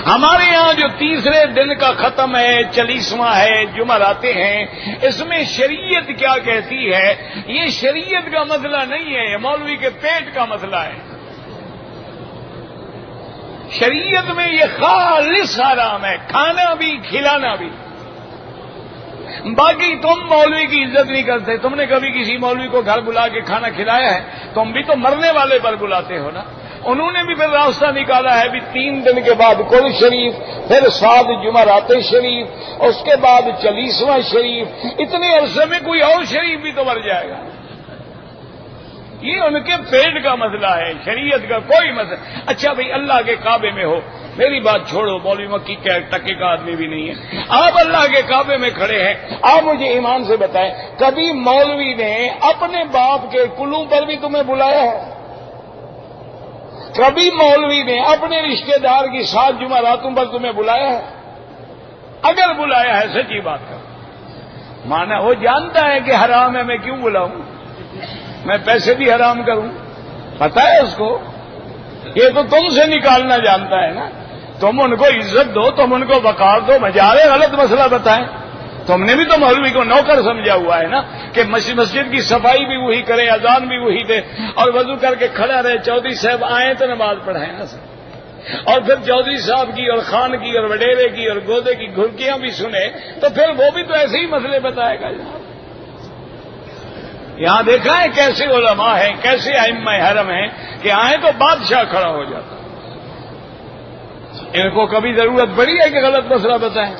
ہمارے یہاں جو تیسرے دن کا ختم ہے، 40واں ہے، جمعراتے ہیں، اس میں شریعت کیا کہتی ہے؟ یہ شریعت کا مسئلہ نہیں ہے، یہ مولوی کے پیٹ کا مسئلہ ہے۔ شریعت میں یہ خالص حرام ہے، کھانا بھی کھلانا بھی۔ باقی تم مولوی کی عزت نہیں کرتے، تم نے کبھی کسی مولوی کو گھر بلا کے کھانا کھلایا ہے؟ تم بھی تو مرنے والے پر بلاتے ہو نا۔ انہوں نے بھی پھر راستہ نکالا ہے بھی 3 دن کے بعد کل شریف، پھر 7 جمعرات شریف، اس کے بعد 40واں شریف، اتنے عرصے میں کوئی اور شریف بھی تو مر جائے گا۔ یہ ان کے پیٹ کا مسئلہ ہے، شریعت کا کوئی مسئلہ۔ اچھا بھئی اللہ کے کعبے میں ہو، میری بات چھوڑو، مولوی مکی کے ٹکے کا آدمی بھی نہیں ہے، آپ اللہ کے کعبے میں کھڑے ہیں، آپ مجھے ایمان سے بتائیں کبھی مولوی نے اپنے باپ کے کلوں پر بھی تمہیں بلایا ہے؟ کبھی مولوی نے اپنے رشتہ دار کی 7 جمعراتوں پر تمہیں بلایا ہے؟ اگر بلایا ہے سچی بات کرو، مانا وہ جانتا ہے کہ حرام ہے، میں کیوں بلاؤں؟ میں پیسے بھی حرام کروں؟ پتہ ہے اس کو، یہ تو تم سے نکالنا جانتا ہے نا۔ تم ان کو عزت دو، تم ان کو وقار دو، مجالے غلط مسئلہ بتائیں۔ تم نے بھی تو مولوی کو نوکر سمجھا ہوا ہے نا کہ مسجد کی صفائی بھی وہی کرے، اذان بھی وہی دے، اور وضو کر کے کھڑا رہے، چودھری صاحب آئیں تو نماز پڑھائیں نا سر، اور پھر چودھری صاحب کی اور خان کی اور وڈیرے کی اور گودے کی گھرکیاں بھی سنے، تو پھر وہ بھی تو ایسے ہی مسئلے بتائے گا جناب۔ یہاں دیکھا ہے کیسے علماء ہیں، کیسے ائمہ حرم ہیں کہ آئیں تو بادشاہ کھڑا ہو جاتا۔ ان کو کبھی ضرورت پڑی ہے کہ غلط مسئلہ بتائیں؟